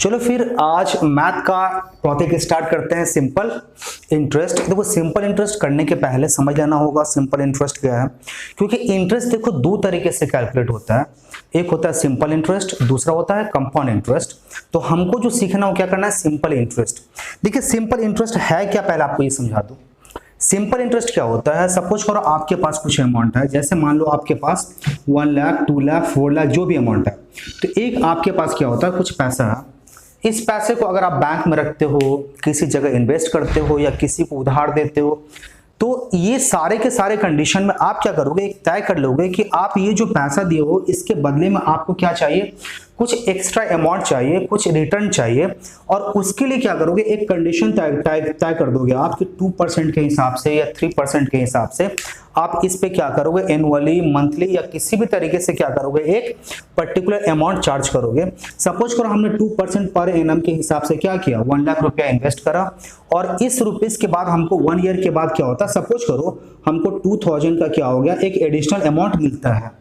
चलो फिर आज मैथ का टॉपिक स्टार्ट करते हैं, सिंपल इंटरेस्ट। देखो सिंपल इंटरेस्ट करने के पहले समझ लेना होगा सिंपल इंटरेस्ट क्या है, क्योंकि इंटरेस्ट देखो दो तरीके से कैलकुलेट होता है। एक होता है सिंपल इंटरेस्ट, दूसरा होता है कंपाउंड इंटरेस्ट। तो हमको जो सीखना हो क्या करना है, सिंपल इंटरेस्ट। देखिए सिंपल इंटरेस्ट है क्या, पहले आपको ये समझा दूं। सिंपल इंटरेस्ट क्या होता है, सपोज करो आपके पास कुछ अमाउंट है, जैसे मान लो आपके पास 1 लाख 2 लाख 4 लाख जो भी अमाउंट है, तो एक आपके पास क्या होता है कुछ पैसा है। इस पैसे को अगर आप बैंक में रखते हो, किसी जगह इन्वेस्ट करते हो या किसी को उधार देते हो, तो ये सारे के सारे कंडीशन में आप क्या करोगे, एक तय कर लोगे कि आप ये जो पैसा दिए हो इसके बदले में आपको क्या चाहिए, कुछ एक्स्ट्रा अमाउंट चाहिए, कुछ रिटर्न चाहिए। और उसके लिए क्या करोगे, एक कंडीशन तय कर दोगे आप कि 2% के हिसाब से या 3% के हिसाब से आप इस पे क्या करोगे, एनुअली मंथली या किसी भी तरीके से क्या करोगे, एक पर्टिकुलर अमाउंट चार्ज करोगे। सपोज करो हमने 2% पर एनम के हिसाब से क्या किया, 1 लाख रुपया इन्वेस्ट करा, और इस रुपीस के बाद हमको 1 ईयर के बाद क्या होता है, सपोज करो हमको 2000 का क्या हो गया, एक एडिशनल अमाउंट मिलता है।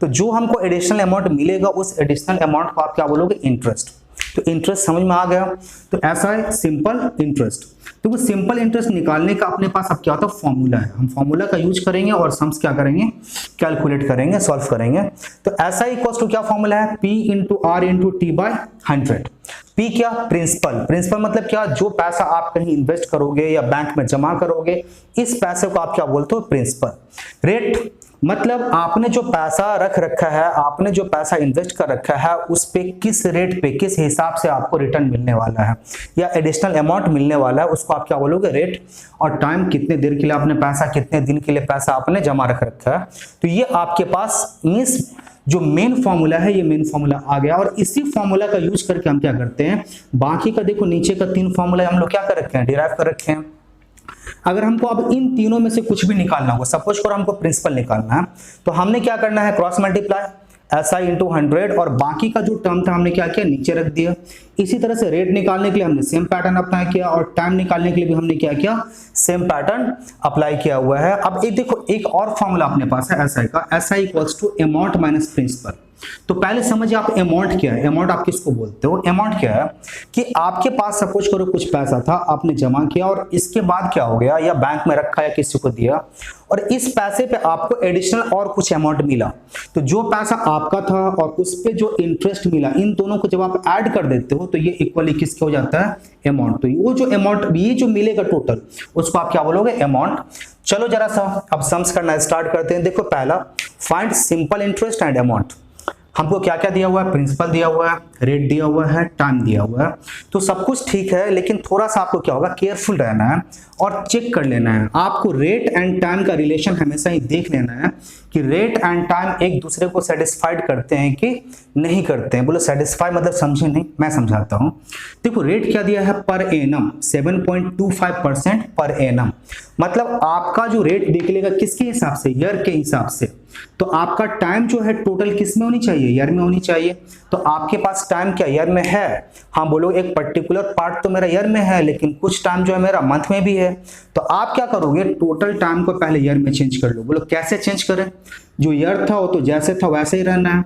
तो जो हमको एडिशनल अमाउंट मिलेगा उस एडिशनल अमाउंट को आप क्या बोलोगे, इंटरेस्ट। तो इंटरेस्ट समझ में आ गया। तो ऐसा है सिंपल इंटरेस्ट। तो वो सिंपल इंटरेस्ट निकालने का अपने पास अब क्या होता है, फॉर्मूला है। हम फॉर्मूला का यूज करेंगे और सम्स क्या करेंगे, कैलकुलेट करेंगे, सॉल्व करेंगे। तो ऐसा इक्वल्स टू क्या फॉर्मूला है, P into R into T by 100। P क्या, प्रिंसिपल। प्रिंसिपल मतलब क्या, जो पैसा आप कहीं इन्वेस्ट करोगे या बैंक में जमा करोगे, इस पैसे को आप क्या बोलते हो, प्रिंसिपल। रेट मतलब आपने जो पैसा रख रखा है, आपने जो पैसा इन्वेस्ट कर रखा है, उस पे किस रेट पे, किस हिसाब से आपको रिटर्न मिलने वाला है या एडिशनल अमाउंट मिलने वाला है, उसको आप क्या बोलोगे, रेट। और टाइम, कितने देर के लिए आपने पैसा, कितने दिन के लिए पैसा आपने जमा रख रखा है। तो ये आपके पास मींस जो मेन फॉर्मूला है, ये मेन फॉर्मूला आ गया। और इसी फॉर्मूला का यूज करके हम क्या करते हैं, बाकी का देखो नीचे का 3 फॉर्मूला हम लोग क्या कर रखे हैं, डिराइव कर रखे हैं। अगर हमको अब इन तीनों में से कुछ भी निकालना होगा, सपोज करो हमको प्रिंसिपल निकालना है, तो हमने क्या करना है, क्रॉस मल्टीप्लाई SI इंटू 100, और बाकी का जो टर्म था हमने क्या किया, नीचे रख दिया। इसी तरह से रेट निकालने के लिए हमने सेम पैटर्न अप्लाई किया, और टाइम निकालने के लिए भी हमने क्या किया, सेम पैटर्न अप्लाई किया हुआ है। अब एक देखो एक और फॉर्मूला अपने पास है SI का, SI equals to amount minus principal. तो पहले समझिए आप अमाउंट क्या है, अमाउंट आप किसको बोलते हो। अमाउंट क्या है कि आपके पास सपोज करो कुछ पैसा था, आपने जमा किया और इसके बाद क्या हो गया, या बैंक में रखा या किसी को दिया, और इस पैसे पे आपको एडिशनल और कुछ अमाउंट मिला। तो जो पैसा आपका था और उस पे जो इंटरेस्ट मिला, इन दोनों को जब आप ऐड कर देते हो तो ये इक्वली किसके हो जाता है, अमाउंट। तो वो जो अमाउंट, ये जो मिलेगा टोटल, उसको आप क्या बोलोगे, अमाउंट। चलो जरा सा अब सम्स करना स्टार्ट करते हैं। देखो पहला, find simple interest and amount. हमको क्या क्या दिया हुआ है, प्रिंसिपल दिया हुआ है, रेट दिया हुआ है, टाइम दिया हुआ है। तो सब कुछ ठीक है, लेकिन थोड़ा सा आपको क्या होगा, केयरफुल रहना है और चेक कर लेना है। आपको रेट एंड टाइम का रिलेशन हमेशा ही देख लेना है कि रेट एंड टाइम एक दूसरे को सेटिस्फाइड करते हैं कि नहीं करते हैं। बोलो सेटिस्फाई मतलब समझे नहीं, मैं समझाता हूं। देखो रेट क्या दिया है, पर एनम 7.25% पर एनम। मतलब आपका जो रेट निकलेगा किसके हिसाब से, ईयर के हिसाब से। तो आपका टाइम जो है टोटल किस में होनी चाहिए, ईयर में होनी चाहिए। तो आपके पास टाइम क्या ईयर में है, हाँ बोलो एक पर्टिकुलर पार्ट तो मेरा ईयर में है, लेकिन कुछ टाइम जो है मेरा मंथ में भी है। तो आप क्या करोगे, टोटल टाइम को पहले ईयर में चेंज कर लो। बोलो कैसे चेंज करें, जो ईयर था वो तो जैसे था वैसे ही रहना है।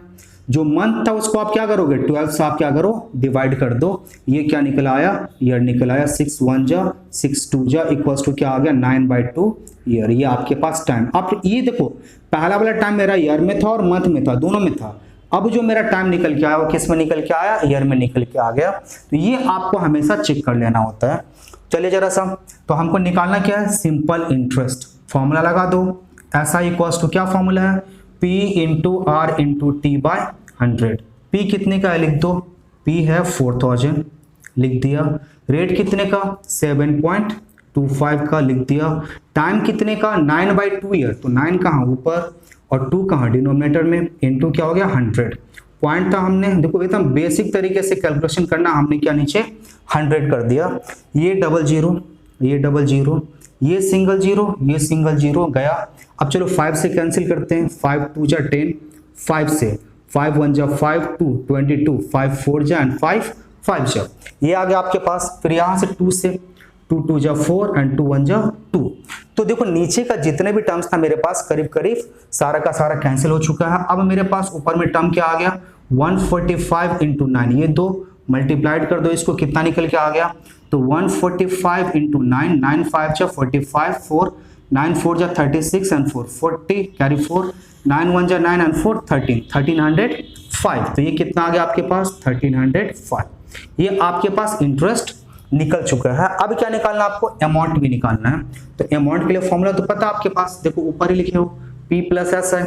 जो मंथ था उसको आप क्या करोगे, 12 से आप क्या करो, डिवाइड कर दो। ये क्या निकल आया, ईयर निकल आया। 6 1 जा 6 2 जा इक्वल्स टू क्या आ गया, 9/2 ईयर। ये आपके पास टाइम। आप ये देखो पहला वाला टाइम मेरा ईयर में था और मंथ में था, दोनों में था। अब जो मेरा टाइम निकल के आया वो किस में निकल के आया, ईयर में निकल के आ गया। तो ये आपको हमेशा चेक कर लेना होता है। चलिए जरा सा, तो हमको निकालना क्या है, सिंपल इंटरेस्ट। फॉर्मूला लगा दो, SI इक्वल्स टू क्या फॉर्मूला है, P into R into T by 100। P कितने का है लिख दो, P है 4000 लिख दिया। रेट कितने का, 7.25 का लिख दिया। टाइम कितने का, 9/2 ईयर। तो 9 कहाँ ऊपर और 2 कहाँ डिनोमिनेटर में, इनटू क्या हो गया 100। पॉइंट था हमने, देखो एकदम बेसिक तरीके से कैलकुलेशन करना, हमने क्या नीचे 100 कर दिया। ये डबल जीरो, ये डबल जीरो, ये सिंगल जीरो, ये सिंगल जीरो गया। अब चलो 5 से कैंसिल करते हैं, 5 2 जा 10, 5 से 5 1 जा 5 2 22, 5 4 जा एंड 5 5 जा, ये आ गया आपके पास। फिर यहाँ से 2 से 2 2 जा 4 एंड 2 1 जा 2। तो देखो नीचे का जितने भी टर्म्स था मेरे पास करीब करीब सारा का सारा कैंसिल हो चुका है। अब मेरे पास ऊपर में टर्म क्या आ गया, 145 इंटू 9, ये 2 मल्टीप्लाइड कर दो इसको, कितना निकल के आ गया, तो 145 इंटू 9, 9 5 जा 45, 4 9 4 जा 36 एंड 4 40 कैरी 4, 9 1 जा 9 एंड 4 13, 1305। तो ये कितना आ गया आपके पास 1305। ये आपके पास इंटरेस्ट निकल चुका है। अब क्या निकालना आपको, अमाउंट भी निकालना है। तो अमाउंट के लिए फॉर्मूला तो पता आपके पास, देखो ऊपर ही लिखे हो, P प्लस एस है,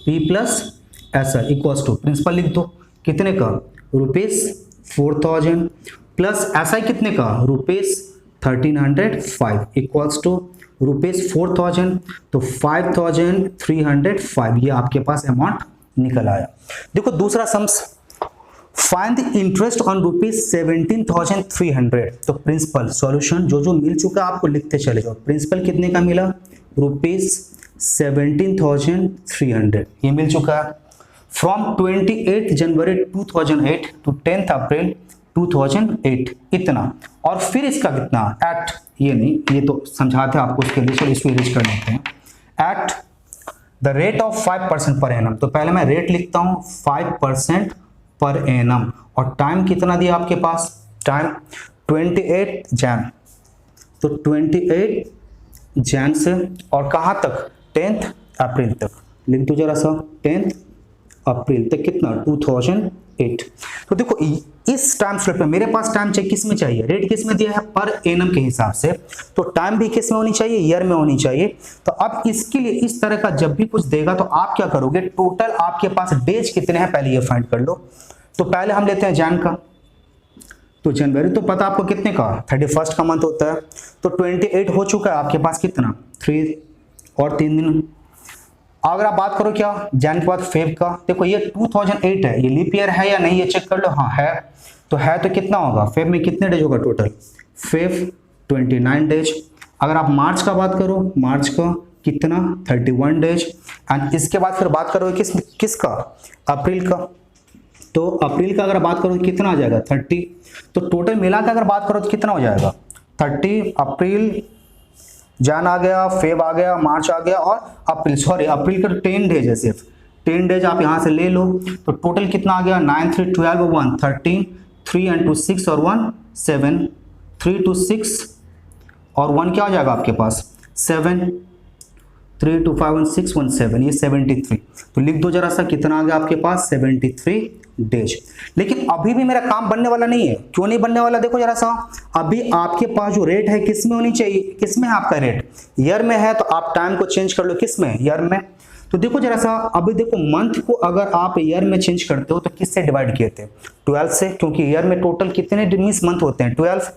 P प्लस एस है इक्वल्स टू प्रिंसिपल लिख दो कितने का, ₹4000 प्लस एसआई कितने का, ₹1305 इक्वल्स टू ₹4000, तो 5305 ये आपके पास अमाउंट निकल आया। देखो दूसरा sums, find the interest on ₹17,300। तो प्रिंसिपल सॉल्यूशन जो जो मिल चुका है आपको लिखते चले जाओ। प्रिंसिपल कितने का मिला, ₹17,300 ये मिल चुका है। फ्रॉम 28 जनवरी 2008 टू 10 अप्रैल 2008 इतना, और फिर इसका कितना एट, ये नहीं ये तो समझाते आपको, उसके लिए चलो इसको इरेज कर लेते हैं। At the rate of 5% per annum, तो पहले मैं रेट लिखता हूं 5% पर एनम, और टाइम कितना दिया आपके पास, टाइम 28 जैन, तो 28 जैन से और कहां तक 10 अप्रैल तक, लिख दो जरा सा 10 अप्रैल तक कितना 2008। तो देखो इस टाइम स्लॉट पे मेरे पास टाइम चेक किस में चाहिए, रेट किस में दिया है, पर एनम के हिसाब से, तो टाइम भी किस में होनी चाहिए, ईयर में होनी चाहिए। तो अब इसके लिए इस तरह का जब भी कुछ देगा तो आप क्या करोगे, टोटल आपके पास डेज कितने हैं पहले ये फाइंड कर लो। तो पहले हम लेते हैं जैन का, तो जनवरी तो पता आपको कितने का 31 का मंथ होता है, तो 28 हो चुका है आपके पास कितना 3 और 3 दिन। अगर आप बात करो क्या जैन के बाद फेब का, देखो ये 2008 है, ये लीप ईयर है या नहीं ये चेक कर लो, हाँ है, तो है तो कितना होगा, फेब में कितने डेज होगा टोटल, फेब 29 डेज। अगर आप मार्च का बात करो, मार्च का कितना 31 डेज, एंड इसके बाद फिर बात करो किसका, अप्रैल का, तो अप्रैल का अगर बात करो कितना आ जाएगा 30, तो टोटल मिला के अगर बात करो तो कितना हो जाएगा 30, अप्रैल जैन आ गया, फेब आ गया, मार्च आ गया, और अप्रैल, सॉरी अप्रैल का 10 डेज है, सिर्फ 10 डेज आप यहां से ले लो, तो टोटल कितना आ गया 9 3 12 1 13, 3 and 2 6 और 1 7, 3 2 6 और 1 क्या हो जाएगा आपके पास 7, 3 2 5 1 6 1 7, ये 73। तो लिख दो जरा सा कितना आ गया आपके पास 73 डेज। लेकिन अभी भी मेरा काम बनने वाला नहीं है, क्यों नहीं बनने वाला, देखो जरा सा, अभी आपके पास जो रेट है किस में होनी चाहिए, किस में है आपका रेट, ईयर में है, तो आप टाइम को चेंज कर लो किस में, ईयर में। तो देखो जरा सा, अभी देखो मंथ को अगर आप ईयर में चेंज करते हो तो किससे डिवाइड किए थे 12 से, क्योंकि ईयर में टोटल कितने मींस मंथ होते हैं 12,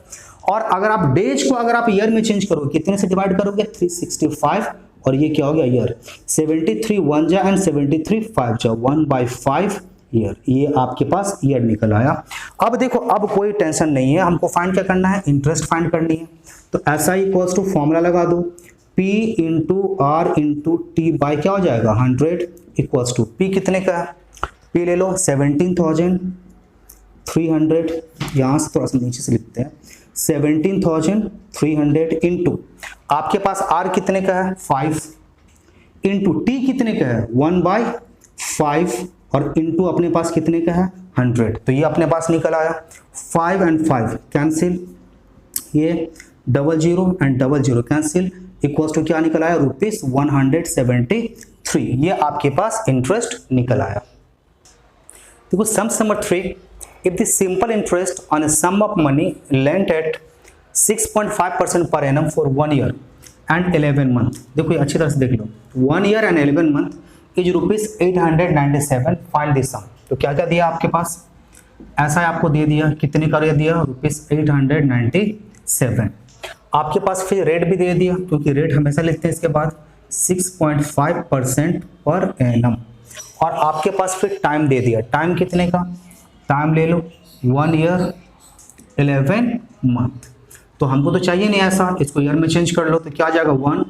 और अगर आप डेज को अगर आप ईयर में चेंज करोगे कितने से डिवाइड करोगे 365, और ये क्या हो गया ईयर, 73 1 जा एंड 73 5 जा, 1/5 ईयर, ये आपके पास ईयर निकल आया। अब देखो अब कोई टेंशन नहीं है, हमको फाइंड क्या करना है, इंटरेस्ट फाइंड करनी है। तो ऐसा इक्वल्स टू फॉर्मूला लगा दो, P into are into T by क्या हो जाएगा 100 इक्वल्स टू P कितने का है, P ले लो 17,300, यहाँ से थोड़ा सा नीचे से लिखते हैं 17,300 इंटू आपके पास R कितने का है 5, इंटू T कितने का है 1/5, और इंटू अपने पास कितने का है 100, तो ये अपने पास निकल आया 5 and 5 कैंसिल, ये 00 and 00 कैंसिल, इक्वल्स टू क्या निकल आया ₹173, ये आपके पास इंटरेस्ट निकल आया। देखो sum number 3, if the simple interest on a sum of money lent at 6.5% पर annum for 1 year and 11 month, देखो ये अच्छी तरह से देख लो, 1 year and 11 month is ₹897, find the sum. तो क्या क्या दिया आपके पास, ऐसा आपको दे दिया, कितने का रेट दिया ₹897, आपके पास फिर रेट भी दे दिया, क्योंकि रेट हमेशा लिखते हैं इसके बाद 6.5% पर एनम, और आपके पास फिर टाइम दे दिया, टाइम कितने का, टाइम ले लो 1 year 11 month, तो हमको तो चाहिए नहीं ऐसा, इसको ईयर में चेंज कर लो, तो क्या आ जाएगा 1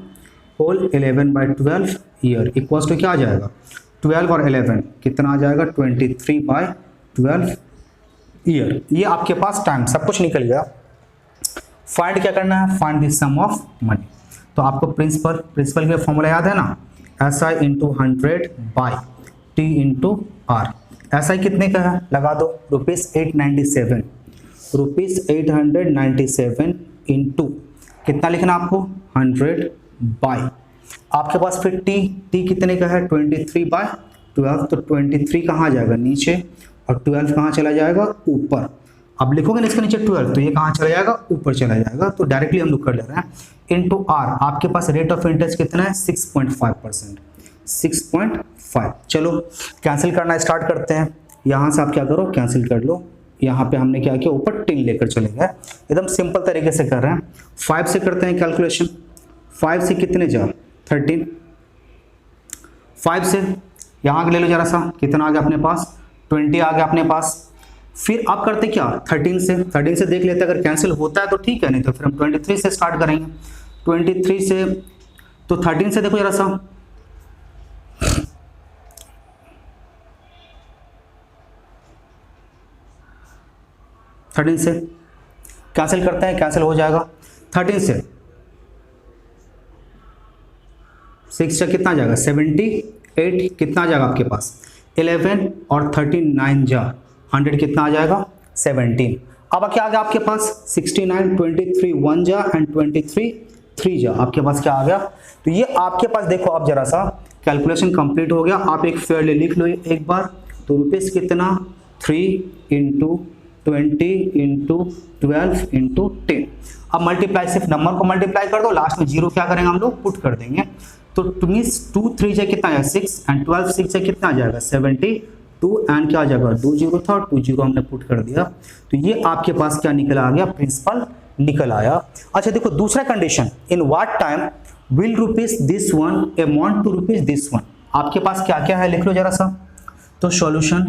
होल 11/12 ईयर इक्वल्स टू क्या आ जाएगा 12 और 11 कितना आ जाएगा 23/12 ईयर, ये आपके पास टाइम सब कुछ निकल गया। फाइंड क्या करना है, find the sum of money. तो आपको प्रिंसिपल के फॉर्मूला याद है ना, SI into 100 by T into r, ऐसा ही कितने का है लगा दो, ₹897, ₹897 इंटू कितना लिखना आपको 100 बाई आपके पास फिर टी कितने का है 23/12, तो 23 कहाँ जाएगा नीचे और 12 कहाँ चला जाएगा ऊपर। अब लिखोगे ना इसके नीचे 12 तो ये कहाँ चला जाएगा ऊपर चला जाएगा, तो डायरेक्टली हम लोग कर ले रहे हैं इनटू आर। आपके पास रेट ऑफ इंटरेस्ट कितना है 6.5%, 6.5। चलो कैंसिल करना स्टार्ट करते हैं। यहाँ से आप क्या करो कैंसिल कर लो। यहाँ पे हमने क्या किया ऊपर 10 लेकर चले गए, एकदम सिंपल तरीके से कर रहे हैं। 5 से करते हैं कैलकुलेशन, 5 से कितने जा 13, 5 से यहाँ ले लो जरा सा कितना आ गया अपने पास 20 आ गया अपने पास। फिर आप करते क्या 13 से देख लेते अगर कैंसिल होता है तो ठीक है, नहीं तो फिर हम 23 से स्टार्ट करेंगे। 23 से तो 13 से देखो जरा सा, से कैंसिल करते हैं, कैंसिल हो जाएगा। 13 से 6 से कितना जाएगा 78, कितना आ जाएगा आपके पास 11 और 39 जा 100 कितना आ जाएगा 17। अब क्या आ गया आपके पास 69, 23 1 जा एंड 23 3 जा, आपके पास क्या आ गया। तो ये आपके पास देखो आप जरा सा कैलकुलेशन कंप्लीट हो गया। आप एक फेयरली लिख लो एक बार, तो रुपीस कितना 3 इंटू 20 इंटू 12 इंटू 10। अब मल्टीप्लाई सिर्फ नंबर को मल्टीप्लाई कर दो, लास्ट में जीरो क्या करेंगे हम लोग पुट कर देंगे। तो 2 3 से कितना आएगा 6 एंड 12 6 से कितना आ जाएगा 72 एंड क्या आ जाएगा 2 0 था 2 0 हमने पुट कर दिया। तो ये आपके पास क्या निकल आ गया प्रिंसिपल निकल आया। अच्छा देखो दूसरा condition, in what time will rupees this one amount to rupees this one. आपके पास क्या क्या है लिख लो जरा सा। तो सॉल्यूशन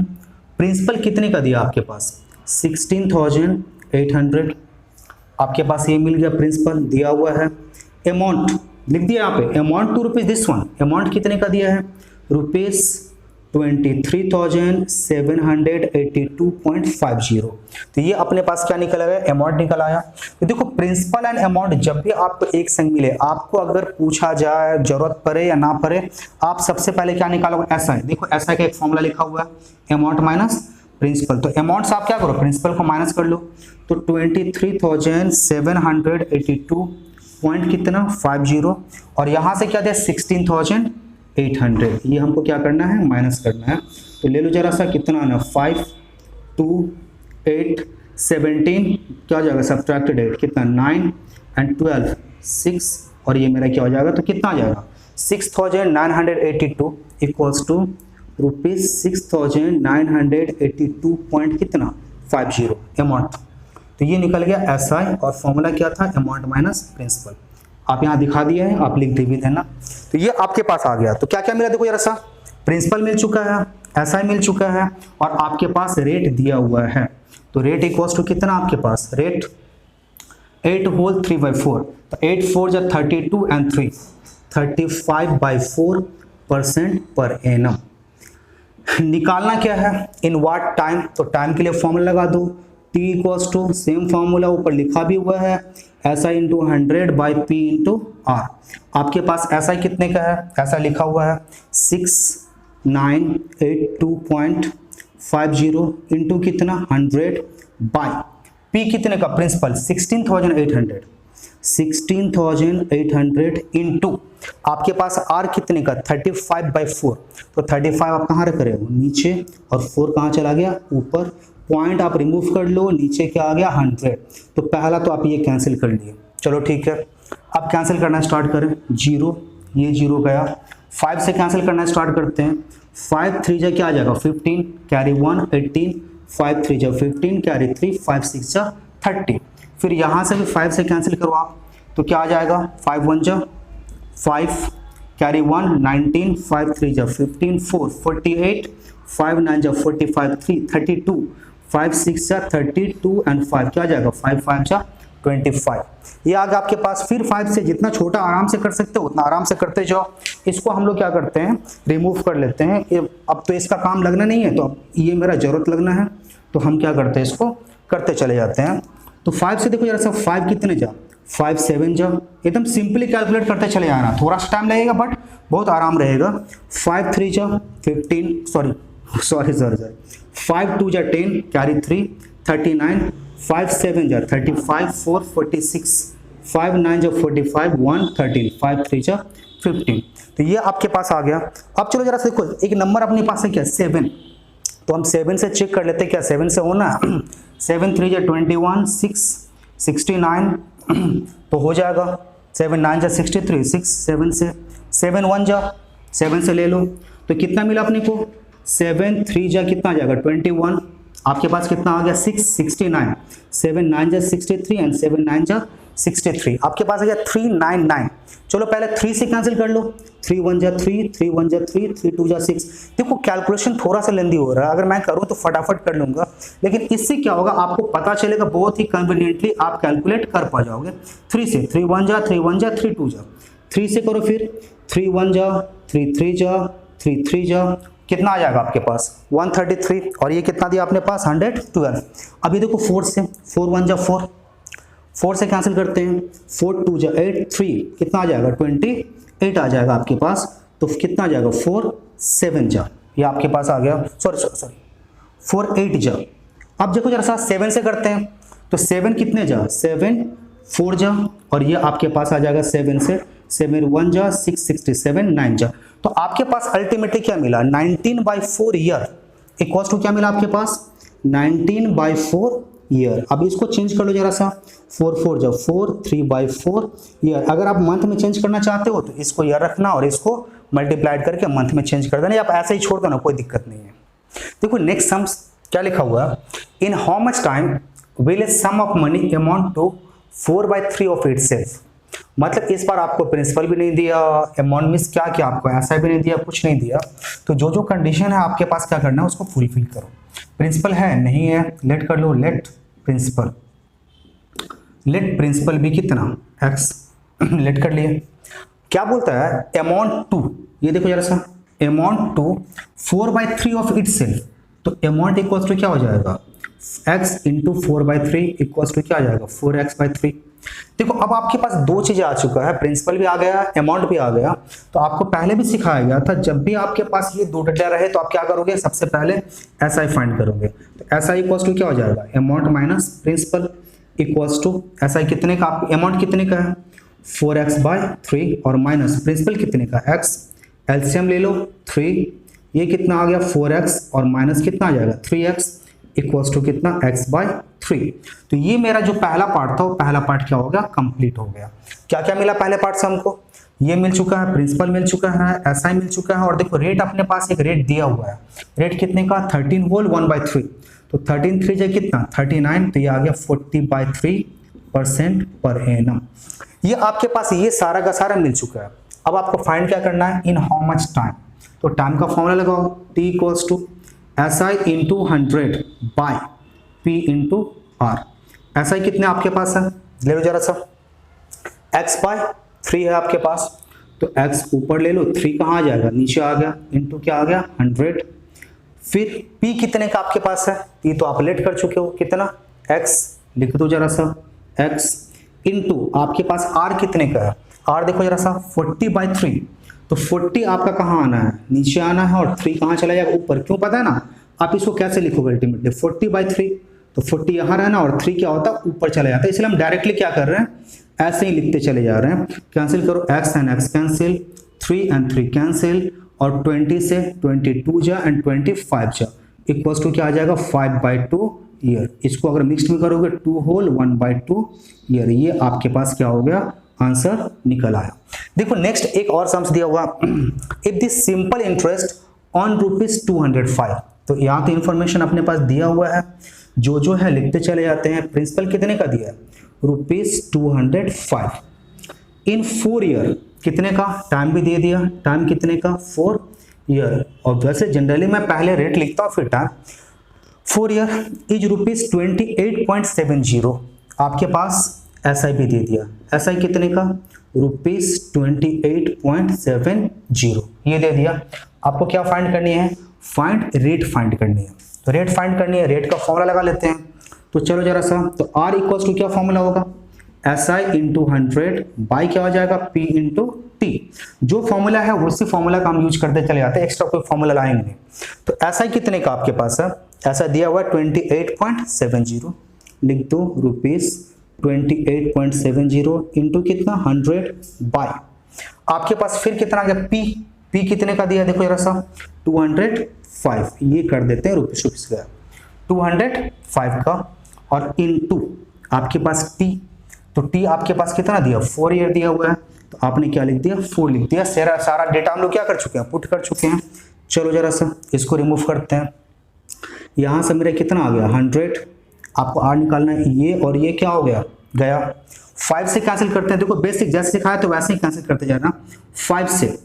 प्रिंसिपल कितने का दिया आपके पास 16,800 आपके पास ये मिल गया प्रिंसिपल दिया हुआ है। अमाउंट लिख दिया यहाँ पे amount to rupees this one, amount कितने का दिया है ₹23,782.50। तो ये अपने पास क्या निकल आया अमाउंट निकल आया। तो देखो प्रिंसिपल एंड अमाउंट जब भी आपको एक संग मिले, आपको अगर पूछा जाए जरूरत पड़े या ना पड़े, आप सबसे पहले क्या निकालोगे ऐसा है। देखो ऐसा का एक फॉर्मूला लिखा हुआ है अमाउंट माइनस प्रिंसिपल। तो अमाउंट से आप क्या करो प्रिंसिपल को माइनस कर लो, तो 23,782 पॉइंट कितना 50 और यहाँ से क्या दिया 16,800, ये हमको क्या करना है माइनस करना है। तो ले लो जरा सा कितना ना 5 2 8 17 क्या हो जाएगा सब्ट्रैक्टेड 8 कितना 9 एंड 12 6 और ये मेरा क्या हो जाएगा तो कितना आ जाएगा 6,982 इक्वल्स टू ₹6,982 पॉइंट कितना 50 अमाउंट। तो ये निकल गया एसआई और फॉर्मूला क्या था अमाउंट माइनस प्रिंसिपल। आप यहाँ दिखा दिए हैं, आप लिख भी देना। तो ये आपके पास आ गया। तो क्या क्या मिला देखो जरा सा, प्रिंसिपल मिल चुका है, एसआई मिल चुका है और आपके पास रेट दिया हुआ है। तो रेट इक्वल्स टू कितना आपके पास रेट 8 होल 3/4, तो 8 4 जा 32 एंड 3 35/4% पर एनम। निकालना क्या है इन व्हाट टाइम, तो टाइम के लिए फॉर्मूला लगा दो T equals to same formula ऊपर लिखा भी हुआ है SI into 100/P into R। आपके पास SI कितने का है ऐसा लिखा हुआ है 6982.50 इंटू कितना 100 बाई P कितने का प्रिंसिपल 16,800 इंटू आपके पास R कितने का 35/4। तो 35 आप कहाँ रख रहे हो नीचे और 4 कहाँ चला गया ऊपर, पॉइंट आप रिमूव कर लो, नीचे क्या आ गया 100। तो पहला तो आप ये कैंसिल कर लिए, चलो ठीक है। अब कैंसिल करना स्टार्ट करें, 0 ये 0 गया। 5 से कैंसिल करना स्टार्ट करते हैं, 5 3 जा क्या आ जाएगा 15 कैरी 1 18, 5 3 जा 15 कैरी 3 5 6 जा 30। फिर यहाँ से भी 5 से कैंसिल करो आप, तो क्या आ जाएगा 5 1 जा 5 कैरी 1 19, 5 3 जा 15 4 48, 5 9 जा 45 3 32, 5 6 जा 32 एंड 5 क्या आ जाएगा 5 5 जा 25। ये आ गया आपके पास। फिर 5 से जितना छोटा आराम से कर सकते हो उतना आराम से करते जाओ। इसको हम लोग क्या करते हैं रिमूव कर लेते हैं। अब तो इसका काम लगना नहीं है, तो अब ये मेरा जरूरत लगना है, तो हम क्या करते हैं इसको करते चले जाते हैं। तो 5 से देखो जरा सा 5 कितने जा 5 7 जा, एकदम सिंपली कैलकुलेट करते चले जाना, थोड़ा सा टाइम लगेगा बट बहुत आराम रहेगा। 5 3 जा 15 सॉरी सॉरी 5 2 जा 10 कैरी 3 39 5 7 जा 35 4 46 5 9 जा 45 1 13 5 3 जा 15। तो ये आपके पास आ गया। अब चलो जरा देखो एक नंबर अपने पास है क्या 7, तो हम 7 से चेक कर लेते हैं क्या 7 से होना 7 3 जा 21 6 69 तो हो जाएगा 7 9 जा 63 6 7 से 7 1 जा 7 से ले लो तो कितना मिला अपने को 7 3 जा कितना आ जाएगा 21 आपके पास कितना आ गया 6 69 7 9 जा 63 एंड 7 9 जा 63 आपके पास आ गया 399। चलो पहले 3 से कैंसिल कर लो 3 1 जा 3 3 1 जा 3 3 2 जा 6। देखो कैलकुलेशन थोड़ा सा लेंदी हो रहा है, अगर मैं करूं तो फटाफट कर लूंगा, लेकिन इससे क्या होगा आपको पता चलेगा बहुत ही कन्वीनियंटली आप कैलकुलेट कर पा जाओगे। 3 से 3 1 जा 3 1 जा 3 2 जा 3 से करो फिर 3 1 जा 3 3 जा 3 3 जा कितना आ जाएगा आपके पास 133 और ये कितना दिया आपने पास 112। अभी देखो 4 से 4 1 जा 4 से कैंसिल करते हैं 4 2 जा 8 3 कितना आ जाएगा 28 आ जाएगा आपके पास। तो कितना आ जाएगा 4 7 जा ये आपके पास आ गया सॉरी 4 8 जा। अब देखो जरा सा 7 से करते हैं तो 7 कितने जा 7 4 जा और ये आपके पास आ जाएगा 7 से 7 1 जा 6 67 9 जा। तो आपके पास अल्टीमेटली क्या मिला 19/4 ईयर इक्वल टू क्या मिला आपके पास 19/4 ईयर। अब इसको चेंज कर लो जरा सा 4 4 जा 4 3/4 ईयर। अगर आप मंथ में चेंज करना चाहते हो तो इसको ईयर रखना और इसको मल्टीप्लाइड करके मंथ में चेंज कर देना, या आप ऐसे ही छोड़ देना कोई दिक्कत नहीं है। देखो नेक्स्ट सम क्या लिखा हुआ है in how much time will a sum of money amount to 4/3 of itself. मतलब इस बार आपको प्रिंसिपल भी नहीं दिया, अमाउंट मींस क्या क्या आपको ऐसा भी नहीं दिया, कुछ नहीं दिया। तो जो जो कंडीशन है आपके पास क्या करना है उसको फुलफिल करो। प्रिंसिपल है नहीं है लेट कर लो लेट प्रिंसिपल भी कितना x लेट कर लिए। क्या बोलता है अमाउंट टू, ये देखो जरा सा अमाउंट टू 4/3 ऑफ इटसेल्फ। तो अमाउंट इक्वल्स टू क्या हो जाएगा x इंटू 4/3 इक्वल्स टू क्या आ जाएगा 4x/3। देखो अब आपके पास दो चीजें आ चुका है, प्रिंसिपल भी आ गया अमाउंट भी आ गया। तो आपको पहले भी सिखाया गया था जब भी आपके पास ये दो डेटा रहे तो आप क्या करोगे सबसे पहले SI फाइंड करोगे। तो SI इक्वल्स टू क्या हो जाएगा amount minus principal equals to SI कितने का अमाउंट कितने का है 4x/3 और माइनस प्रिंसिपल कितने का x। एलसीएम ले लो 3 ये कितना आ गया 4x और माइनस कितना आ जाएगा 3x इक्वल्स टू कितना x/3। तो ये मेरा जो पहला पार्ट था वो पहला पार्ट क्या हो गया कंप्लीट हो गया। क्या क्या मिला पहले पार्ट से हमको, ये मिल चुका है प्रिंसिपल मिल चुका है SI मिल चुका है और देखो रेट अपने पास एक रेट दिया हुआ है। रेट कितने का 13 होल 1/3। तो 13 3 जा कितना 39 तो ये आ गया 40/3% पर एनम। ये आपके पास ये सारा का सारा मिल चुका है। अब आपको फाइंड क्या करना है इन हाउ मच टाइम। तो टाइम का फॉर्मूला लगाओ T equals to SI into 100 by P into R। SI कितने आपके पास है ले लो जरा सा x/3 है आपके पास। तो x ऊपर ले लो 3 कहाँ आ जाएगा नीचे आ गया इंटू क्या आ गया 100। फिर P कितने का आपके पास है P तो आप लेट कर चुके हो कितना x लिख दो जरा सा x इंटू आपके पास R कितने का है R देखो जरा सा 40/3। तो 40 आपका कहाँ आना है नीचे आना है और 3 कहाँ चला जाएगा ऊपर। क्यों पता है ना आप इसको कैसे लिखोगे अल्टीमेटली 40/3। तो 40 यहाँ रहना और 3 क्या होता है ऊपर चला जाता है, इसलिए हम डायरेक्टली क्या कर रहे हैं ऐसे ही लिखते चले जा रहे हैं। कैंसिल करो x and x cancel 3 and 3 cancel और 20 से 22 जा एंड 25 जा इक्वल्स टू क्या आ जाएगा 5/2 ईयर। इसको अगर मिक्स में करोगे 2 होल 1/2 ईयर। ये आपके पास क्या हो गया आंसर निकल आया। देखो नेक्स्ट एक और सम्स दिया हुआ if this simple interest on ₹205। तो यहाँ तो इंफॉर्मेशन अपने पास दिया हुआ है, जो है लिखते चले जाते हैं। प्रिंसिपल कितने का दिया है ₹205 इन 4 ईयर कितने का टाइम भी दे दिया, टाइम कितने का 4 ईयर। और वैसे जनरली मैं पहले रेट लिखता हूँ फिर टाइम। 4 year is ₹28.70। आपके पास SI भी दे दिया, SI कितने का ₹28.70 ये दे दिया। आपको क्या फाइंड करनी है फाइंड रेट फाइंड करनी है। तो रेट फाइंड करनी है, रेट का फॉर्मूला लगा लेते हैं। तो चलो जरा सा तो R इक्वल्स टू क्या फॉर्मूला होगा SI इंटू 100 बाई क्या हो जाएगा P इंटू टी। जो फॉर्मूला है उसी फॉर्मूला का हम यूज करते चले जाते हैं, एक्स्ट्रा कोई फॉर्मूला लाएंगे नहीं। तो ऐसा ही कितने का आपके पास है, ऐसा दिया हुआ है 28.70, लिख दो रुपीज 28.70 इंटू कितना 100 बाय आपके पास फिर कितना आ गया पी कितने का दिया देखो जरा सा 205, ये कर देते हैं रुपीस का 205 का, और इनटू आपके पास टी, तो टी आपके पास कितना दिया 4 ईयर दिया हुआ है, तो आपने क्या लिख दिया 4 लिख दिया। सारा डेटा हम लोग क्या कर चुके हैं, पुट कर चुके हैं। चलो जरा सा इसको रिमूव करते हैं, यहां से मेरा कितना आ गया 100, आपको आर निकालना है, ये और ये क्या हो गया गया, 5 से कैंसिल करते हैं। देखो बेसिक जैसे सिखाया तो वैसे ही कैंसिल करते जाना, 5 से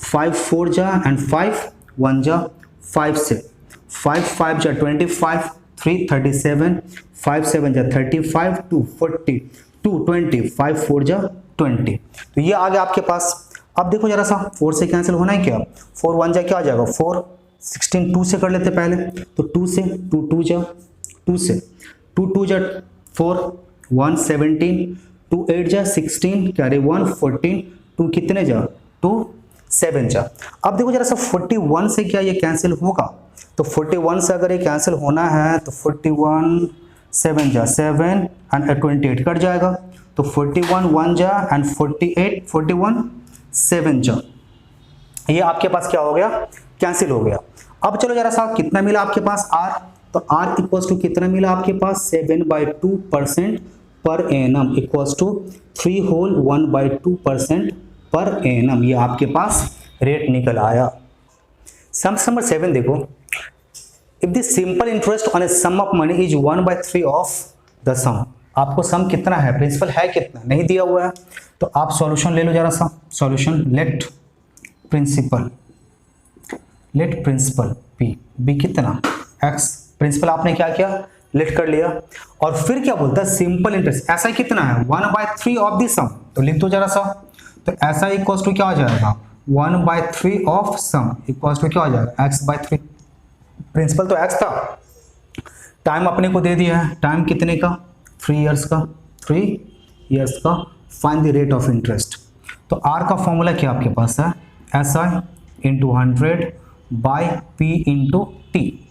5 4 जा एंड 5 1 जा, 5 से 5 5 जा 25 3 37 5 7 जा 35 2 40 2 20 5 4 जा 20, तो ये आ गया आपके पास। अब देखो जरा सा 4 से कैंसिल होना है क्या, 4 1 जा क्या आ जाएगा 4 16, 2 से कर लेते पहले, तो 2 से 2 2 जा 2 से 2 2 जा 4 1 17 2 8 जा 16 कैरी 1 14 2 कितने जा 2 7 जा। अब देखो जरा सा 41 से क्या ये कैंसिल होगा, तो 41 से अगर ये कैंसिल होना है तो 41 7 जा 7 एंड 28 कट जाएगा, तो 41 1 जा एंड 48 41 7 जा, ये आपके पास क्या हो गया कैंसिल हो गया। अब चलो जरा सा कितना मिला आपके पास आर, तो आर इक्वल्स टू कितना मिला आपके पास 7/2% per annum equals to 3 whole 1/2% per annum, ये आपके पास रेट निकल आया। सम नंबर 7 देखो, if the simple interest on a sum of money is 1/3 of the sum, आपको सम कितना है, प्रिंसिपल है कितना नहीं दिया हुआ है, तो आप सॉल्यूशन ले लो जरा सा, सॉल्यूशन लेट प्रिंसिपल बी कितना x, प्रिंसिपल आपने क्या किया लेट कर लिया, और फिर क्या बोलता है सिंपल इंटरेस्ट ऐसा कितना है 1/3 ऑफ द सम, तो लिख दो जरा सा, तो ऐसा इक्वल्स टू क्या हो जाएगा 1/3 ऑफ सम इक्वल्स टू क्या हो जाएगा x/3, प्रिंसिपल तो x था, टाइम अपने को दे दिया है, टाइम कितने का 3 इयर्स का, 3 इयर्स का, find the rate of interest. तो r का फॉर्मूला क्या आपके पास है SI into 100 by P into T,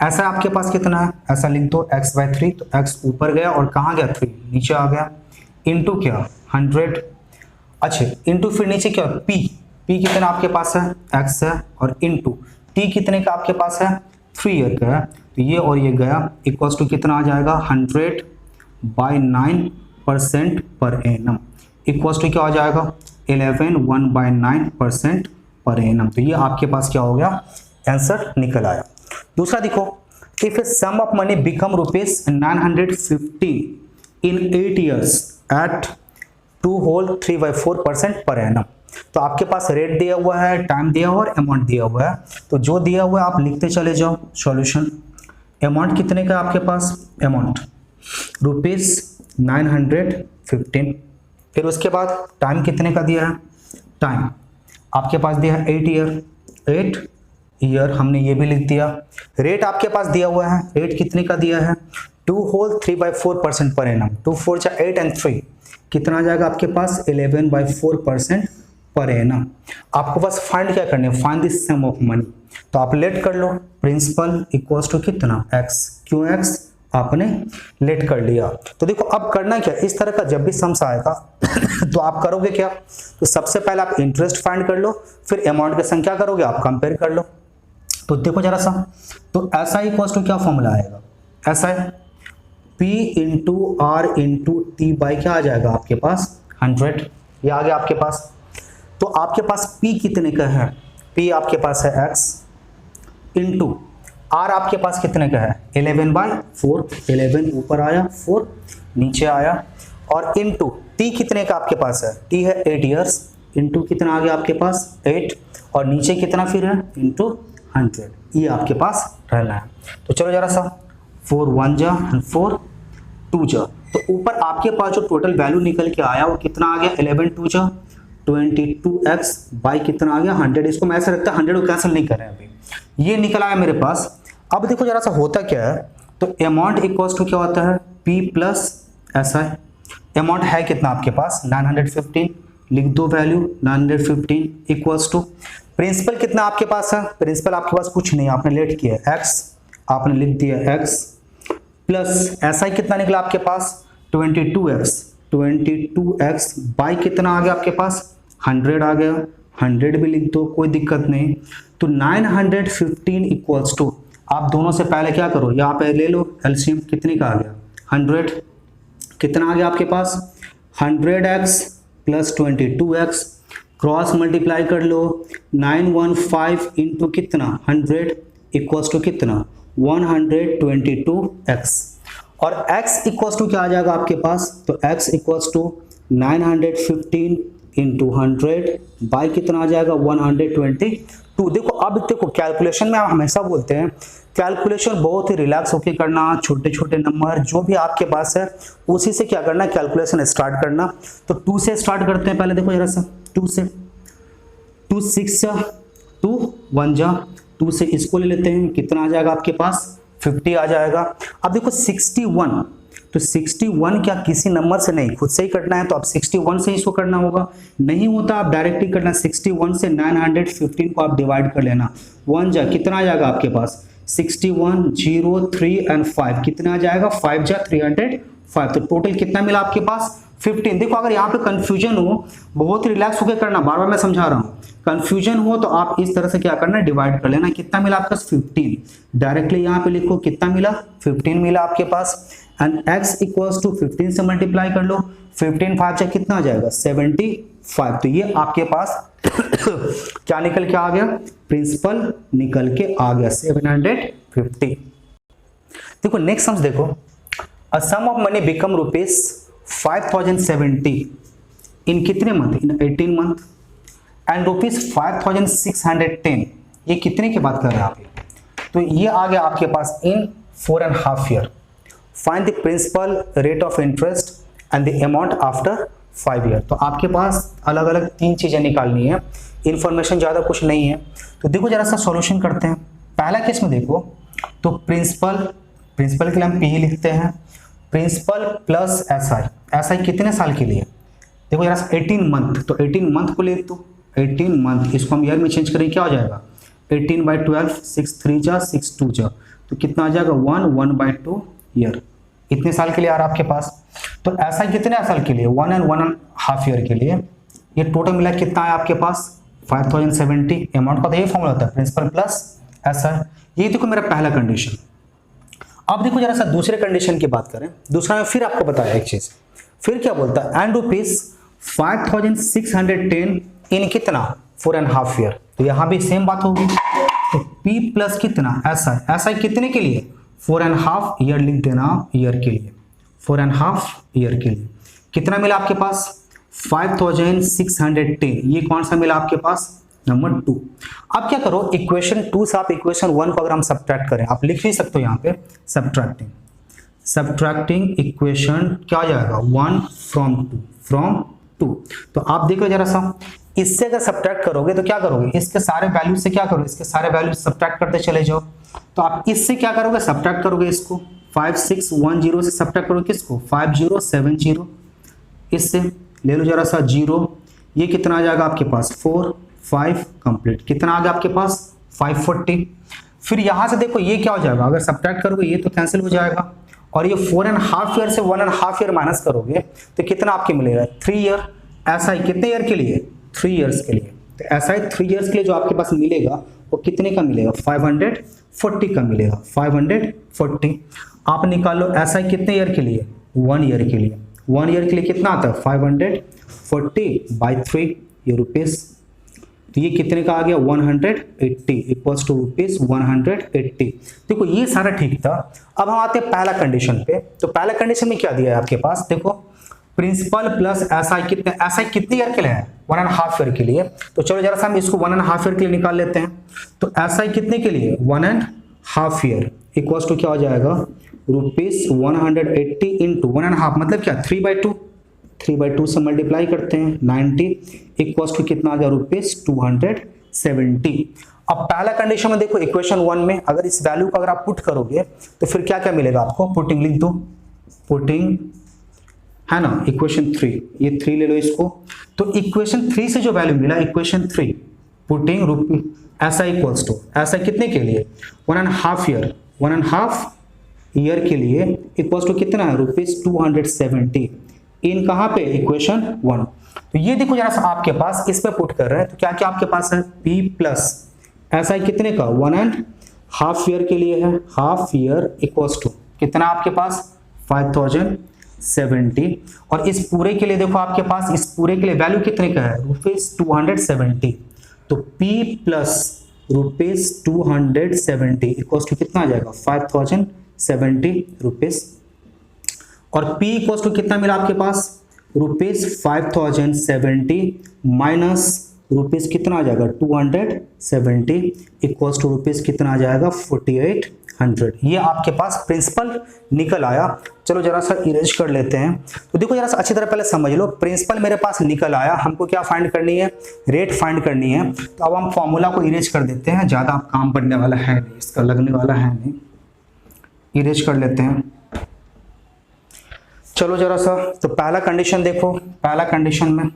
ऐसा आपके पास कितना है, ऐसा लिख दो x/3, तो x ऊपर गया और कहाँ गया 3 नीचे आ गया, इंटू क्या 100, अच्छा इंटू फिर नीचे क्या P कितना आपके पास है x है, और इंटू t कितने का आपके पास है 3 ईयर का है, तो ये और ये गया इक्वल्स टू कितना आ जाएगा 100/9% पर एनम इक्वल्स टू क्या आ जाएगा 11/9% पर एनम, तो ये आपके पास क्या हो गया आंसर निकल आया। दूसरा देखो, if a sum of money become rupees 950 in 8 years at 2 whole 3/4% per annum, तो आपके पास रेट दिया हुआ है, टाइम दिया हुआ है और अमाउंट दिया हुआ है, तो जो दिया हुआ है आप लिखते चले जाओ सॉल्यूशन। अमाउंट कितने का आपके पास, अमाउंट रुपीज 915, फिर उसके बाद टाइम कितने का दिया है, टाइम आपके पास दिया है 8 ईयर हमने ये भी लिख दिया, रेट आपके पास दिया हुआ है, रेट कितने का दिया है 2 होल 3/4% पर एनम, 2 4 जा 8 एंड 3 कितना आ जाएगा आपके पास 11/4% पर एनम। आपको बस फाइंड क्या करनी है, find the sum of money, तो आप लेट कर लो, प्रिंसिपल इक्वल्स टू कितना x, क्यों x आपने लेट कर लिया। तो देखो अब करना क्या, इस तरह का जब भी सम्स आएगा तो आप करोगे क्या, तो सबसे पहले आप इंटरेस्ट फाइंड कर लो, फिर अमाउंट की संख्या करोगे आप कंपेयर कर लो। तो देखो जरा सा, तो ऐसा इक्वल्स टू क्या फॉर्मूला आएगा, ऐसा है P into are into T by क्या आ जाएगा आपके पास 100, ये आ गया आपके पास। तो आपके पास P कितने का है, P आपके पास है x इंटू R आपके पास कितने का है 11/4, 11 ऊपर आया 4 नीचे आया, और इंटू T कितने का आपके पास है, T है 8 इयर्स, इंटू कितना आ गया आपके पास 8, और नीचे कितना फिर है इंटू 100, ये आपके पास रहना है। तो चलो जरा सा 4 1 जा एंड 4 2 जा, तो ऊपर आपके पास जो टोटल वैल्यू निकल के आया वो कितना आ गया 11 2 जा 22x बाई कितना आ गया 100, इसको मैं ऐसे रखता है 100 को कैंसिल नहीं कर रहे हैं अभी, ये निकल आया मेरे पास। अब देखो जरा सा होता क्या है, तो अमाउंट इक्वल्स टू क्या होता है P प्लस SI, अमाउंट है कितना आपके पास 915, लिख दो वैल्यू 915 इक्वल्स टू प्रिंसिपल कितना आपके पास है, प्रिंसिपल आपके पास कुछ नहीं, आपने लेट किया x, आपने लिख दिया x प्लस SI कितना निकला आपके पास 22x बाई कितना आ गया आपके पास 100 आ गया, 100 भी लिख दो कोई दिक्कत नहीं। तो 915 इक्वल्स टू आप दोनों से पहले क्या करो, यहाँ पे ले लो एलसीएम, कितने का आ गया 100, कितना आ गया आपके पास 100x plus 22x, cross multiply कर लो 915 इंटू कितना 100 इक्वल्स टू कितना 122x, और x इक्वल्स टू क्या आ जाएगा आपके पास, तो x equals to 915 into 100 by कितना आ जाएगा 122। देखो अब देखो कैलकुलेशन में आप हमेशा बोलते हैं कैलकुलेशन बहुत ही रिलैक्स होकर करना, छोटे छोटे नंबर जो भी आपके पास है उसी से क्या करना कैलकुलेशन स्टार्ट करना। तो 2 से स्टार्ट करते हैं, पहले देखो जरा सा 2 से, 2 6 जा 2 1 जा, 2 से इसको ले लेते हैं, कितना आ जाएगा आपके पास 50 आ जाएगा। अब देखो 61, तो 61 क्या किसी नंबर से नहीं खुद से ही करना है, तो अब 61 से इसको करना होगा, नहीं होता आप डायरेक्टली करना, 61 से 915 को आप डिवाइड कर लेना, 1 जा कितना आ जाएगा आपके पास 61 0 3 एंड 5 कितना आ जाएगा 5 जा 305, तो टोटल कितना मिला आपके पास 15। देखो अगर यहाँ पे कंफ्यूजन हो बहुत रिलैक्स होकर करना, बार बार मैं समझा रहा हूँ, कंफ्यूजन हो तो आप इस तरह से क्या करना डिवाइड कर लेना, कितना मिला आपके पास 15, डायरेक्टली यहाँ पे लिखो कितना मिला 15 मिला आपके पास, एंड x इक्वल्स टू 15 से मल्टीप्लाई कर लो, 15 5 जा कितना आ जाएगा 75, तो ये आपके पास क्या निकल के आ गया प्रिंसिपल निकल के आ गया 750। देखो नेक्स्ट सम्स देखो, अ sum of money become rupees 5070 इन कितने month, in 18 month, and rupees 5610, ये कितने की बात कर रहे हैं आप, तो ये आ गया आपके पास in 4.5 year. Find the principal rate of interest and the amount after 5 year. तो आपके पास अलग अलग 3 चीजें निकालनी है, इंफॉर्मेशन ज्यादा कुछ नहीं है। तो देखो जरा सा सॉल्यूशन करते हैं। पहला केस में देखो तो प्रिंसिपल के लिए हम पी लिखते हैं, प्रिंसिपल प्लस एसआई कितने साल के लिए, देखो जरा सा 18 मंथ, तो 18 मंथ को ले तो 18 मंथ, इसको हम ईयर में चेंज करें क्या हो जाएगा 18/12 6 3 जा 6 2 जा, तो कितना आ जाएगा 1/2 ईयर, इतने साल के लिए आ रहा आपके पास। तो ऐसा कितने साल के लिए 1 and 1.5 ईयर के लिए, ये टोटल मिला कितना है आपके पास 5070। अमाउंट का तो ये फॉर्मूला होता है प्रिंसिपल प्लस एसआई। ये देखो मेरा पहला कंडीशन। अब देखो जरा सा दूसरे कंडीशन की बात करें, दूसरा में फिर आपको बताया एक चीज, फिर क्या बोलता है एंड रुपीज 5610 इन कितना 4.5 ईयर, तो यहां भी सेम बात होगी, तो P प्लस कितना एसआई कितने के लिए 4.5 ईयर लिख देना, ईयर के लिए 4.5 ईयर के लिए कितना मिला आपके पास 5610, ये कौन सा मिला आपके पास नंबर 2। अब क्या करो इक्वेशन 2 से आप इक्वेशन 1 को अगर हम सब्ट्रैक्ट करें, आप लिख भी सकते हो यहाँ पे सब्ट्रैक्टिंग इक्वेशन क्या आ जाएगा 1 फ्रॉम 2। तो आप देखो जरा सा, इससे अगर सब्ट्रैक्ट करोगे तो क्या करोगे, इसके सारे वैल्यू से क्या करोगे, इसके सारे वैल्यू सब्ट्रैक्ट करते चले जाओ। तो आप इससे क्या करोगे सब्ट्रैक्ट करोगे, इसको 5610 से सब्ट्रैक्ट करोगे किसको 5070, इससे ले लो जरा सा 0, ये कितना आ जाएगा आपके पास 4 5 कंप्लीट, कितना आ गया आपके पास 540। फिर यहां से देखो ये क्या हो जाएगा, अगर सब्ट्रैक्ट करोगे ये तो कैंसिल हो जाएगा, और ये 4.5 ईयर से 1.5 ईयर माइनस करोगे तो कितना आपके मिलेगा 3 ईयर। एसआई कितने ईयर के लिए 3 ईयर्स के लिए, तो एसआई 3 ईयर्स के लिए जो आपके पास मिलेगा वो कितने का मिलेगा 540 का मिलेगा, 540। आप निकाल लो एसआई कितने ईयर के लिए 1 ईयर के लिए, 1 ईयर के लिए कितना आता है 540/3 ये रुपीस, तो ये कितने का आ गया 180 इक्वल्स टू रुपीज 180। देखो ये सारा ठीक था। अब हम आते हैं पहला कंडीशन पे, तो पहला कंडीशन में क्या दिया है आपके पास, देखो प्रिंसिपल प्लस एसआई कितने ईयर के लिए है 1.5 ईयर के लिए, तो चलो जरा सा हम इसको 1.5 ईयर के लिए निकाल लेते हैं। तो एसआई कितने के लिए 1.5 ईयर इक्वल्स टू क्या हो जाएगा रुपीज 180 इंटू 1.5 मतलब क्या 3/2 से मल्टीप्लाई करते हैं 90 इक्वल्स टू कितना आ गया रुपीज 270। अब पहला कंडीशन में देखो इक्वेशन 1 में अगर इस वैल्यू को अगर आप पुट करोगे तो फिर क्या क्या मिलेगा आपको, पुटिंग लिख दो, पुटिंग है ना इक्वेशन 3, ये 3 ले लो इसको, तो इक्वेशन 3 से जो वैल्यू मिला, इक्वेशन 3 पुटिंग रुपी ऐसा इक्वल्स टू ऐसा कितने के लिए 1.5 ईयर, 1.5 ईयर के लिए इक्वल्स टू कितना है ₹270 इन कहाँ पे इक्वेशन 1। तो ये देखो जरा सा आपके पास इस पे पुट कर रहे हैं तो क्या क्या आपके पास है P प्लस ऐसा कितने का 1.5 ईयर के लिए है, हाफ ईयर इक्वल्स टू कितना आपके पास 5070 और इस पूरे के लिए देखो आपके पास इस पूरे के लिए वैल्यू कितने का है ₹270। तो P प्लस ₹270 इक्वल्स टू कितना आ जाएगा 5070 रुपीज और P इक्वल्स टू कितना मिला आपके पास ₹5070 माइनस रुपीज कितना आ जाएगा 270 इक्वल्स टू रुपीज कितना आ जाएगा 4800। ये आपके पास प्रिंसिपल निकल आया। चलो जरा सा इरेज कर लेते हैं। तो देखो जरा सा अच्छी तरह पहले समझ लो, प्रिंसिपल मेरे पास निकल आया, हमको क्या फाइंड करनी है रेट फाइंड करनी है। तो अब हम फॉर्मूला को इरेज कर देते हैं, ज़्यादा काम पड़ने वाला है नहीं, इसका लगने वाला है नहीं, इरेज कर लेते हैं। चलो जरा सा तो पहला कंडीशन देखो, पहला कंडीशन में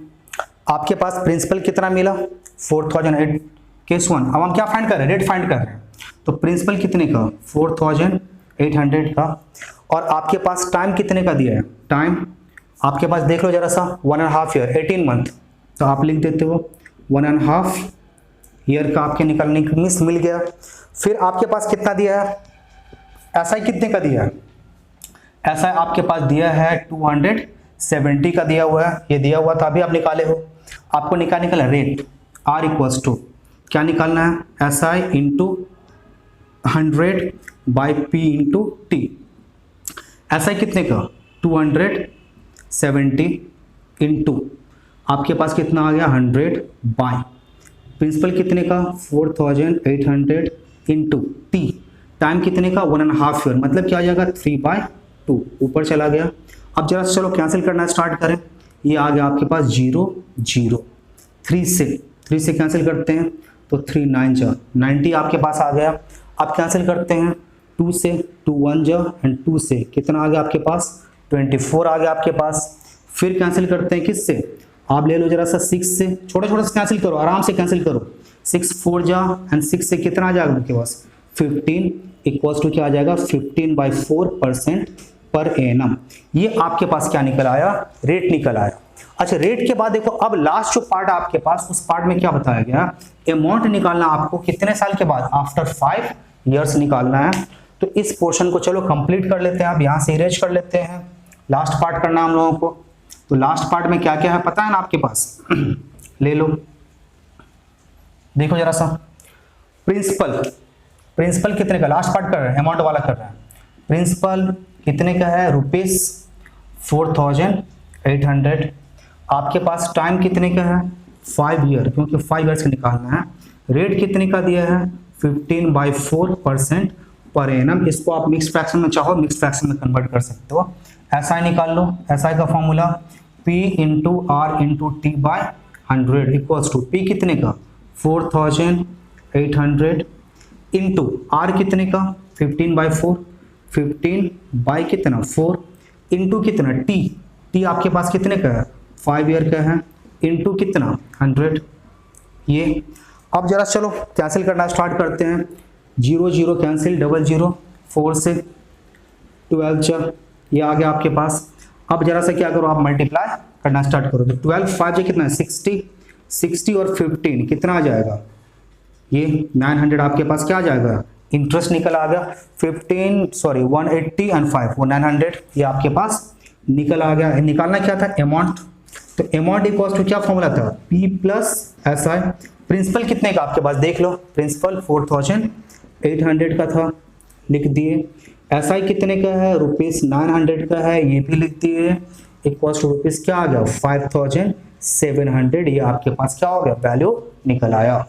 आपके पास प्रिंसिपल कितना मिला 4008 केस 1। अब हम क्या फाइंड कर रहे हैं रेट फाइंड कर रहे हैं। तो प्रिंसिपल कितने का 4800 का और आपके पास टाइम कितने का दिया है, टाइम आपके पास देख लो जरा सा 1.5 ईयर 18 मंथ। तो आप लिख देते हो 1.5 ईयर का आपके निकलने का मिस मिल गया। फिर आपके पास कितना दिया है ऐसा ही कितने का दिया है, ऐसा आपके पास दिया है 270 का दिया हुआ है, ये दिया हुआ था अभी आप निकाले हो। आपको निकालना रेट R इक्वल्स टू क्या निकालना है SI into 100 by P into T। SI कितने का 270 इंटू आपके पास कितना आ गया 100 बाई प्रिंसिपल कितने का 4800 इंटू T टाइम कितने का 1.5 ईयर मतलब क्या आ जाएगा 3/2 ऊपर चला गया। अब जरा चलो कैंसिल करना स्टार्ट करें। ये आ गया आपके पास 0 0 3 से कैंसिल करते हैं तो 3 9 जा 90 आपके पास आ गया। अब कैंसिल करते हैं 2 से 2 1 जा एंड 2 से कितना आ गया आपके पास 24 आ गया आपके पास। फिर कैंसिल करते हैं किससे आप ले लो जरा सा 6 से, छोटा छोटा से कैंसिल करो, आराम से कैंसिल करो। 6 4 जा एंड 6 से कितना आ जाएगा आपके पास 15 इक्वल्स टू क्या आ जाएगा 15/4% पर एनम। ये आपके पास क्या निकल आया रेट निकल आया। अच्छा रेट के बाद देखो अब लास्ट जो पार्ट आपके पास उस पार्ट में क्या बताया गया अमाउंट निकालना आपको कितने साल के बाद आफ्टर 5 इयर्स निकालना है। तो इस पोर्शन को चलो कंप्लीट कर लेते हैं। अब यहाँ से इरेज कर लेते हैं, लास्ट पार्ट करना हम लोगों को। तो लास्ट पार्ट में क्या क्या है पता है ना आपके पास ले लो देखो जरा सा प्रिंसिपल कितने का लास्ट पार्ट कर रहे हैं अमाउंट वाला कर रहे हैं। प्रिंसिपल कितने का है ₹4800। आपके पास टाइम कितने का है 5 ईयर क्योंकि 5 ईयर से निकालना है। रेट कितने का दिया है 15/4% पर एनम। इसको आप मिक्स फ्रैक्शन में चाहो मिक्स फ्रैक्शन में कन्वर्ट कर सकते हो। SI निकाल लो, SI का formula P into R into T by 100 equals to P कितने का 4800 इंटू R कितने का 15/4 15 बाई कितना 4 इंटू कितना T आपके पास कितने का है 5 ईयर का है इंटू कितना 100। ये अब जरा चलो कैंसिल करना स्टार्ट करते हैं। 0 0 कैंसिल 0 0 4 से 12 जा ये आ गया आपके पास। अब जरा सा क्या करो आप मल्टीप्लाई करना स्टार्ट करो। तो 12 5 ये कितना है 60 और 15 कितना आ जाएगा ये 900 आपके पास क्या आ जाएगा इंटरेस्ट निकल आ गया 180 एंड 5 वो 900 ये आपके पास निकल आ गया। निकालना क्या था अमाउंट। तो अमाउंट इक्वल्स टू क्या फॉर्मूला था P प्लस SI। प्रिंसिपल कितने का आपके पास देख लो प्रिंसिपल 4800 का था लिख दिए। SI कितने का है ₹900 का है ये भी लिख दिए इक्वल्स टू रुपीज क्या आ गया 5700। ये आपके पास क्या हो गया वैल्यू निकल आया।